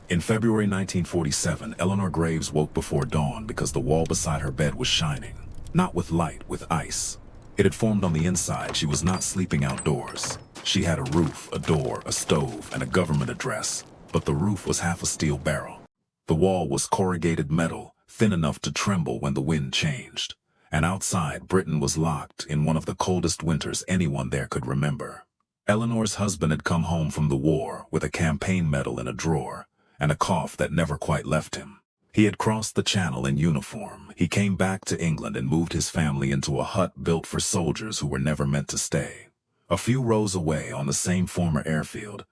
In February 1947, Eleanor Graves woke before dawn because the wall beside her bed was shining. Not with light, with ice. It had formed on the inside. She was not sleeping outdoors. She had a roof, a door, a stove, and a government address, but the roof was half a steel barrel. The wall was corrugated metal, thin enough to tremble when the wind changed. And outside, Britain was locked in one of the coldest winters anyone there could remember. Eleanor's husband had come home from the war with a campaign medal in a drawer, and a cough that never quite left him. He had crossed the channel in uniform. He came back to England and moved his family into a hut built for soldiers who were never meant to stay. A few rows away on the same former airfield,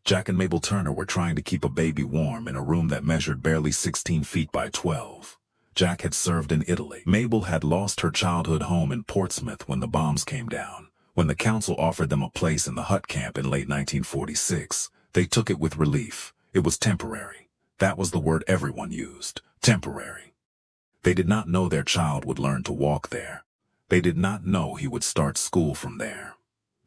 Jack and Mabel Turner were trying to keep a baby warm in a room that measured barely 16 feet by 12. Jack had served in Italy. Mabel had lost her childhood home in Portsmouth when the bombs came down. When the council offered them a place in the hut camp in late 1946, they took it with relief. It was temporary. That was the word everyone used. Temporary. They did not know their child would learn to walk there. They did not know he would start school from there.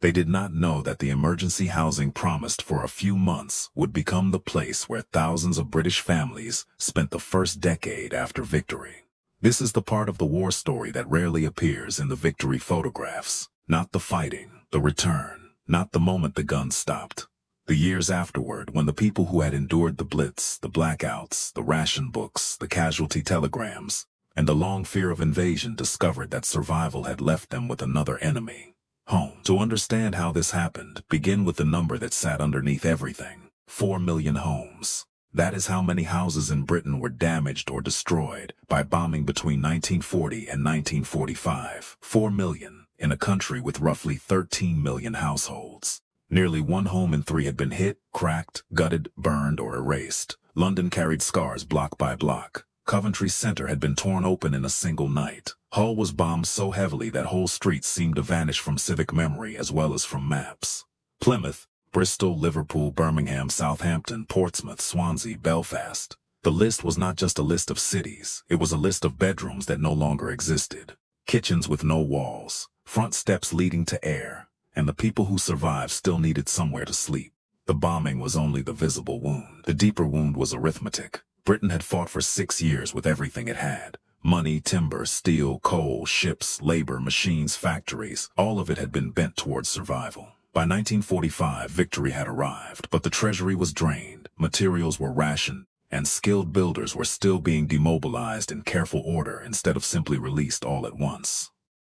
They did not know that the emergency housing promised for a few months would become the place where thousands of British families spent the first decade after victory. This is the part of the war story that rarely appears in the victory photographs. Not the fighting, the return, not the moment the guns stopped. The years afterward, when the people who had endured the Blitz, the blackouts, the ration books, the casualty telegrams, and the long fear of invasion discovered that survival had left them with another enemy. Home. To understand how this happened, begin with the number that sat underneath everything. 4 million homes. That is how many houses in Britain were damaged or destroyed by bombing between 1940 and 1945. 4 million in a country with roughly 13 million households. Nearly 1 home in 3 had been hit, cracked, gutted, burned, or erased. London carried scars block by block. Coventry Centre had been torn open in a single night. Hull was bombed so heavily that whole streets seemed to vanish from civic memory as well as from maps. Plymouth, Bristol, Liverpool, Birmingham, Southampton, Portsmouth, Swansea, Belfast. The list was not just a list of cities. It was a list of bedrooms that no longer existed. Kitchens with no walls. Front steps leading to air. And the people who survived still needed somewhere to sleep. The bombing was only the visible wound. The deeper wound was arithmetic. Britain had fought for 6 years with everything it had. Money, timber, steel, coal, ships, labor, machines, factories. All of it had been bent towards survival. By 1945, victory had arrived, but the treasury was drained, materials were rationed, and skilled builders were still being demobilized in careful order instead of simply released all at once.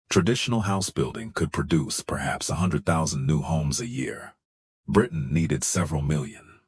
Traditional house building could produce perhaps 100,000 new homes a year. Britain needed several million.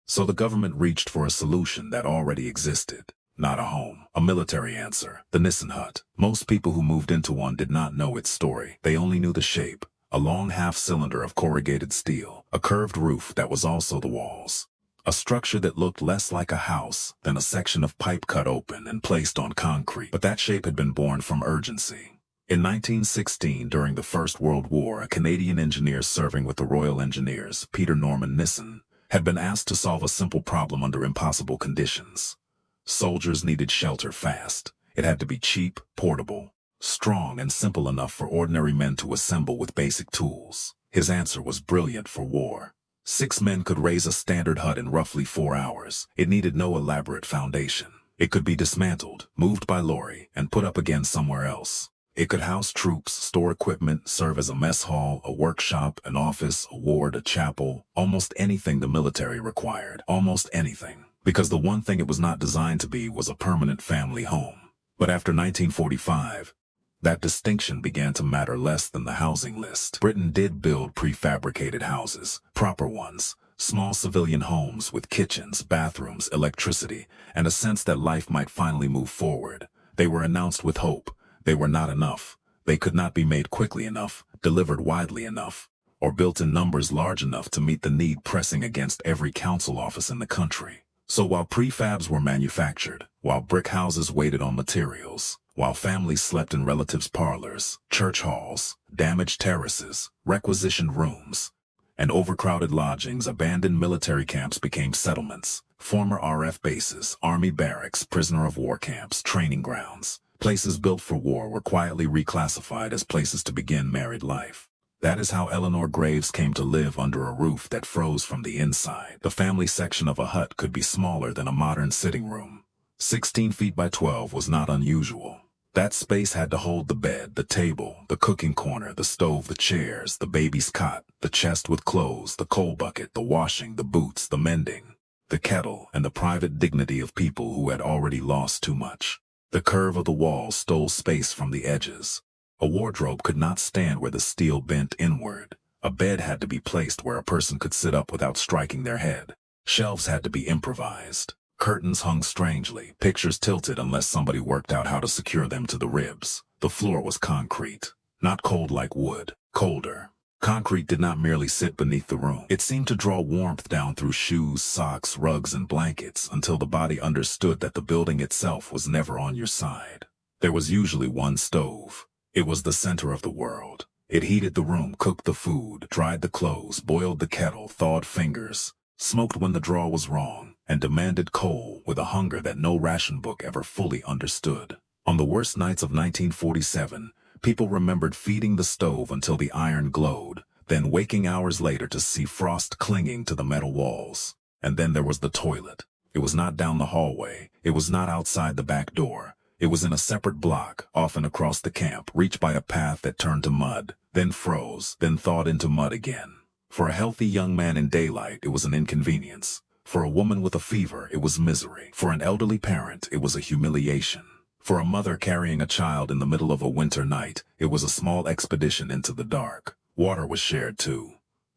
So the government reached for a solution that already existed. Not a home, a military answer, the Nissen hut. Most people who moved into one did not know its story. They only knew the shape, a long half-cylinder of corrugated steel, a curved roof that was also the walls. A structure that looked less like a house than a section of pipe cut open and placed on concrete. But that shape had been born from urgency. In 1916, during the First World War, a Canadian engineer serving with the Royal Engineers, Peter Norman Nissen, had been asked to solve a simple problem under impossible conditions. Soldiers needed shelter fast. It had to be cheap, portable, strong, and simple enough for ordinary men to assemble with basic tools. His answer was brilliant for war. 6 men could raise a standard hut in roughly 4 hours. It needed no elaborate foundation. It could be dismantled, moved by lorry, and put up again somewhere else. It could house troops, store equipment, serve as a mess hall, a workshop, an office, a ward, a chapel, almost anything the military required, almost anything. Because the one thing it was not designed to be was a permanent family home. But after 1945, that distinction began to matter less than the housing list. Britain did build prefabricated houses, proper ones, small civilian homes with kitchens, bathrooms, electricity, and a sense that life might finally move forward. They were announced with hope. They were not enough. They could not be made quickly enough, delivered widely enough, or built in numbers large enough to meet the need pressing against every council office in the country. So while prefabs were manufactured, while brick houses waited on materials, while families slept in relatives' parlors, church halls, damaged terraces, requisitioned rooms, and overcrowded lodgings, abandoned military camps became settlements, former RF bases, army barracks, prisoner of war camps, training grounds. Places built for war were quietly reclassified as places to begin married life. That is how Eleanor Graves came to live under a roof that froze from the inside. The family section of a hut could be smaller than a modern sitting room. 16 feet by 12 was not unusual. That space had to hold the bed, the table, the cooking corner, the stove, the chairs, the baby's cot, the chest with clothes, the coal bucket, the washing, the boots, the mending, the kettle, and the private dignity of people who had already lost too much. The curve of the walls stole space from the edges. A wardrobe could not stand where the steel bent inward. A bed had to be placed where a person could sit up without striking their head. Shelves had to be improvised. Curtains hung strangely, pictures tilted unless somebody worked out how to secure them to the ribs. The floor was concrete, not cold like wood, colder. Concrete did not merely sit beneath the room. It seemed to draw warmth down through shoes, socks, rugs, and blankets until the body understood that the building itself was never on your side. There was usually one stove. It was the center of the world. It heated the room, cooked the food, dried the clothes, boiled the kettle, thawed fingers, smoked when the draw was wrong, and demanded coal with a hunger that no ration book ever fully understood. On the worst nights of 1947, people remembered feeding the stove until the iron glowed, then waking hours later to see frost clinging to the metal walls. And then there was the toilet. It was not down the hallway. It was not outside the back door. It was in a separate block, often across the camp, reached by a path that turned to mud, then froze, then thawed into mud again. For a healthy young man in daylight, it was an inconvenience. For a woman with a fever, it was misery. For an elderly parent, it was a humiliation. For a mother carrying a child in the middle of a winter night, it was a small expedition into the dark. Water was shared too.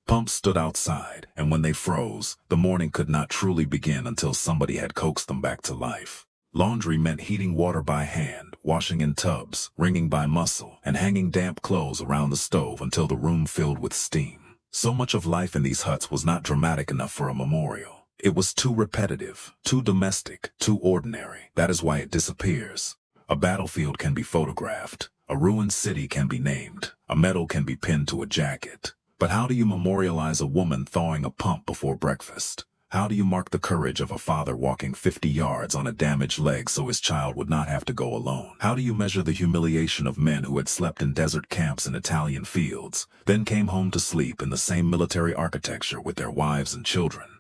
Pumps stood outside, and when they froze, the morning could not truly begin until somebody had coaxed them back to life. Laundry meant heating water by hand, washing in tubs, wringing by muscle, and hanging damp clothes around the stove until the room filled with steam. So much of life in these huts was not dramatic enough for a memorial. It was too repetitive, too domestic, too ordinary. That is why it disappears. A battlefield can be photographed. A ruined city can be named. A medal can be pinned to a jacket. But how do you memorialize a woman thawing a pump before breakfast? How do you mark the courage of a father walking 50 yards on a damaged leg so his child would not have to go alone? How do you measure the humiliation of men who had slept in desert camps in Italian fields, then came home to sleep in the same military architecture with their wives and children?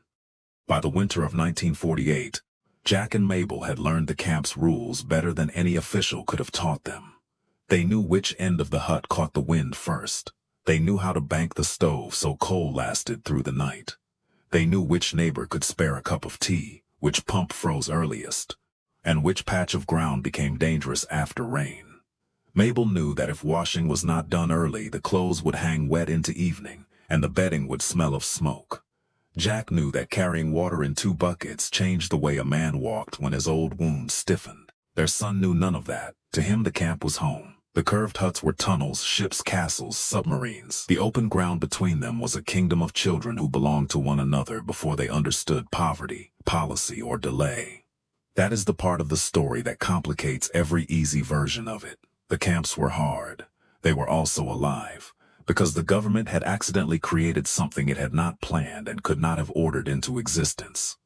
By the winter of 1948, Jack and Mabel had learned the camp's rules better than any official could have taught them. They knew which end of the hut caught the wind first. They knew how to bank the stove so coal lasted through the night. They knew which neighbor could spare a cup of tea, which pump froze earliest, and which patch of ground became dangerous after rain. Mabel knew that if washing was not done early, the clothes would hang wet into evening, and the bedding would smell of smoke. Jack knew that carrying water in 2 buckets changed the way a man walked when his old wounds stiffened. Their son knew none of that. To him, the camp was home. The curved huts were tunnels, ships, castles, submarines. The open ground between them was a kingdom of children who belonged to one another before they understood poverty, policy, or delay. That is the part of the story that complicates every easy version of it. The camps were hard. They were also alive, because the government had accidentally created something it had not planned and could not have ordered into existence.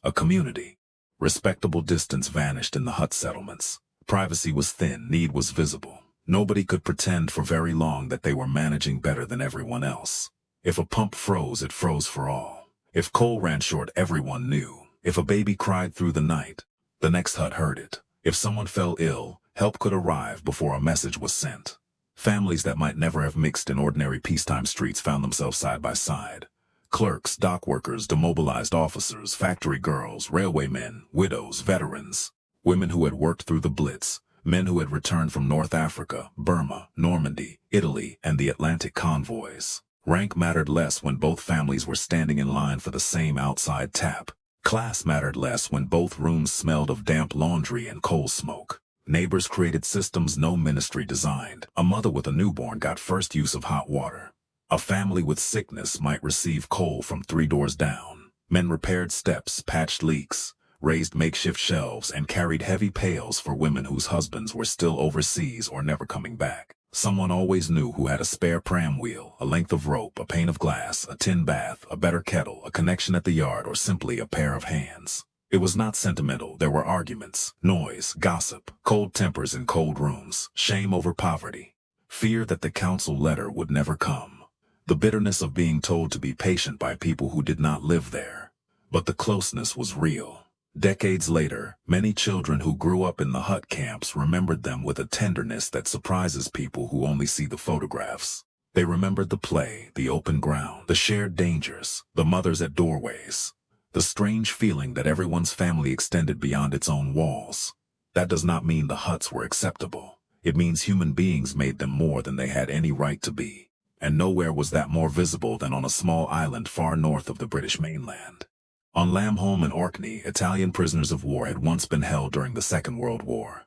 A community. Respectable distance vanished in the hut settlements. Privacy was thin, need was visible. Nobody could pretend for very long that they were managing better than everyone else. If a pump froze, it froze for all. If coal ran short, everyone knew. If a baby cried through the night, the next hut heard it. If someone fell ill, help could arrive before a message was sent. Families that might never have mixed in ordinary peacetime streets found themselves side by side. Clerks, dock workers, demobilized officers, factory girls, railwaymen, widows, veterans, women who had worked through the Blitz, men who had returned from North Africa, Burma, Normandy, Italy, and the Atlantic convoys. Rank mattered less when both families were standing in line for the same outside tap. Class mattered less when both rooms smelled of damp laundry and coal smoke. Neighbors created systems no ministry designed. A mother with a newborn got first use of hot water. A family with sickness might receive coal from 3 doors down. Men repaired steps, patched leaks, raised makeshift shelves, and carried heavy pails for women whose husbands were still overseas or never coming back. Someone always knew who had a spare pram wheel, a length of rope, a pane of glass, a tin bath, a better kettle, a connection at the yard, or simply a pair of hands. It was not sentimental. There were arguments, noise, gossip, cold tempers in cold rooms, shame over poverty, fear that the council letter would never come. The bitterness of being told to be patient by people who did not live there. But the closeness was real. Decades later, many children who grew up in the hut camps remembered them with a tenderness that surprises people who only see the photographs. They remembered the play, the open ground, the shared dangers, the mothers at doorways, the strange feeling that everyone's family extended beyond its own walls. That does not mean the huts were acceptable. It means human beings made them more than they had any right to be. And nowhere was that more visible than on a small island far north of the British mainland. On Lambholm and Orkney, Italian prisoners of war had once been held during the Second World War.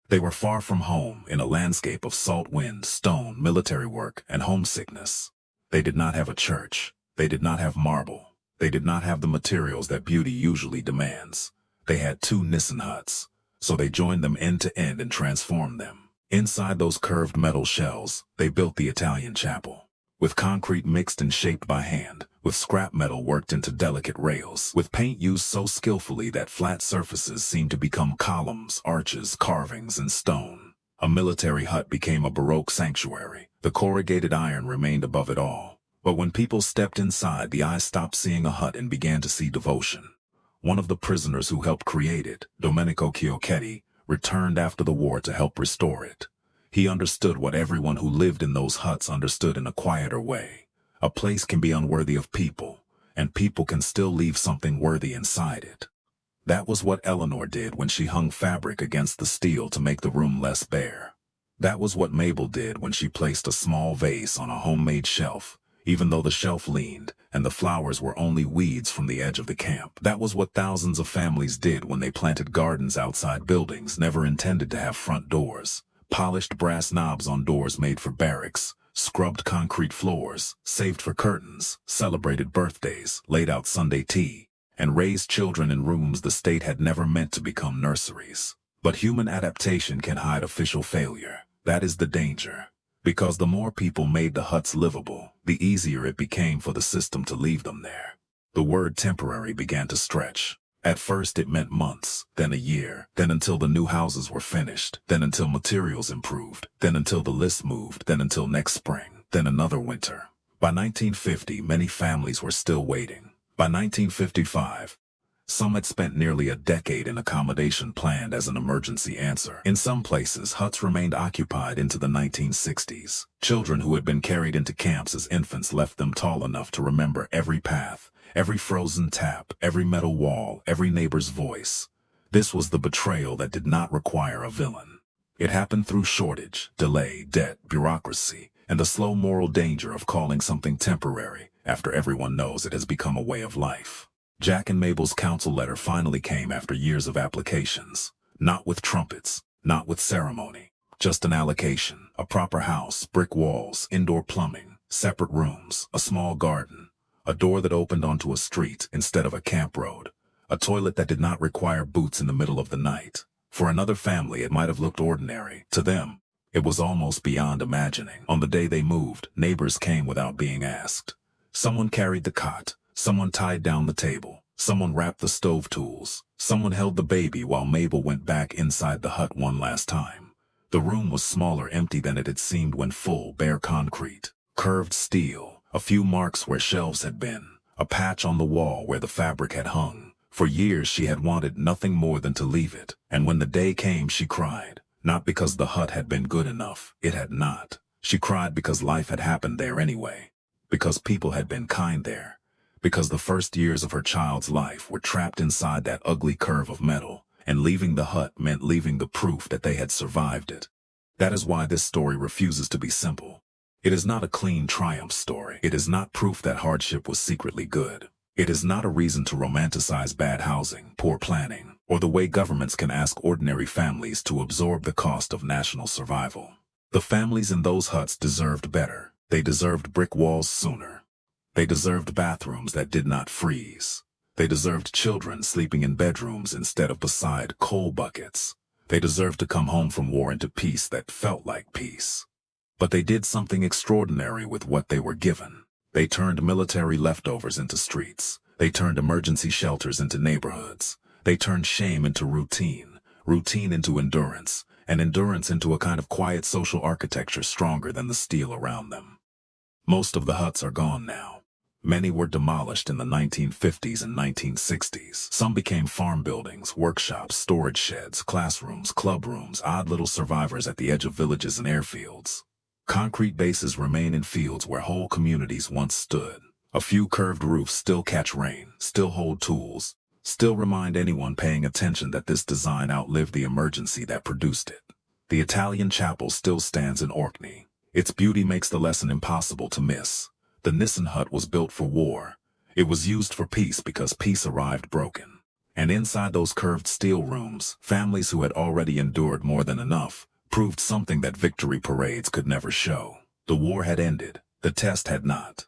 They were far from home in a landscape of salt wind, stone, military work, and homesickness. They did not have a church. They did not have marble. They did not have the materials that beauty usually demands. They had 2 Nissen huts, so they joined them end to end and transformed them. Inside those curved metal shells, they built the Italian chapel. With concrete mixed and shaped by hand, with scrap metal worked into delicate rails, with paint used so skillfully that flat surfaces seemed to become columns, arches, carvings, and stone. A military hut became a Baroque sanctuary. The corrugated iron remained above it all. But when people stepped inside, the eyes stopped seeing a hut and began to see devotion. One of the prisoners who helped create it, Domenico Chiocchetti, returned after the war to help restore it. He understood what everyone who lived in those huts understood in a quieter way. A place can be unworthy of people, and people can still leave something worthy inside it. That was what Eleanor did when she hung fabric against the steel to make the room less bare. That was what Mabel did when she placed a small vase on a homemade shelf, even though the shelf leaned and the flowers were only weeds from the edge of the camp. That was what thousands of families did when they planted gardens outside buildings never intended to have front doors, polished brass knobs on doors made for barracks, scrubbed concrete floors, saved for curtains, celebrated birthdays, laid out Sunday tea, and raised children in rooms the state had never meant to become nurseries. But human adaptation can hide official failure. That is the danger. Because the more people made the huts livable, the easier it became for the system to leave them there. The word temporary began to stretch. At first it meant months, then a year, then until the new houses were finished, then until materials improved, then until the list moved, then until next spring, then another winter. By 1950, many families were still waiting. By 1955, some had spent nearly a decade in accommodation planned as an emergency answer. In some places, huts remained occupied into the 1960s. Children who had been carried into camps as infants left them tall enough to remember every path, every frozen tap, every metal wall, every neighbor's voice. This was the betrayal that did not require a villain. It happened through shortage, delay, debt, bureaucracy, and the slow moral danger of calling something temporary after everyone knows it has become a way of life. Jack and Mabel's council letter finally came after years of applications. Not with trumpets, not with ceremony, just an allocation, a proper house, brick walls, indoor plumbing, separate rooms, a small garden, a door that opened onto a street instead of a camp road, a toilet that did not require boots in the middle of the night. For another family, it might have looked ordinary. To them, it was almost beyond imagining. On the day they moved, neighbors came without being asked. Someone carried the cot. Someone tied down the table. Someone wrapped the stove tools. Someone held the baby while Mabel went back inside the hut one last time. The room was smaller, empty than it had seemed when full, bare concrete, curved steel, a few marks where shelves had been, a patch on the wall where the fabric had hung. For years she had wanted nothing more than to leave it, and when the day came she cried, not because the hut had been good enough, it had not. She cried because life had happened there anyway, because people had been kind there. Because the first years of her child's life were trapped inside that ugly curve of metal, and leaving the hut meant leaving the proof that they had survived it. That is why this story refuses to be simple. It is not a clean triumph story. It is not proof that hardship was secretly good. It is not a reason to romanticize bad housing, poor planning, or the way governments can ask ordinary families to absorb the cost of national survival. The families in those huts deserved better. They deserved brick walls sooner. They deserved bathrooms that did not freeze. They deserved children sleeping in bedrooms instead of beside coal buckets. They deserved to come home from war into peace that felt like peace. But they did something extraordinary with what they were given. They turned military leftovers into streets. They turned emergency shelters into neighborhoods. They turned shame into routine, routine into endurance, and endurance into a kind of quiet social architecture stronger than the steel around them. Most of the huts are gone now. Many were demolished in the 1950s and 1960s. Some became farm buildings, workshops, storage sheds, classrooms, club rooms, odd little survivors at the edge of villages and airfields. Concrete bases remain in fields where whole communities once stood. A few curved roofs still catch rain, still hold tools, still remind anyone paying attention that this design outlived the emergency that produced it. The Italian chapel still stands in Orkney. Its beauty makes the lesson impossible to miss. The Nissen hut was built for war. It was used for peace because peace arrived broken. And inside those curved steel rooms, families who had already endured more than enough proved something that victory parades could never show. The war had ended. The test had not.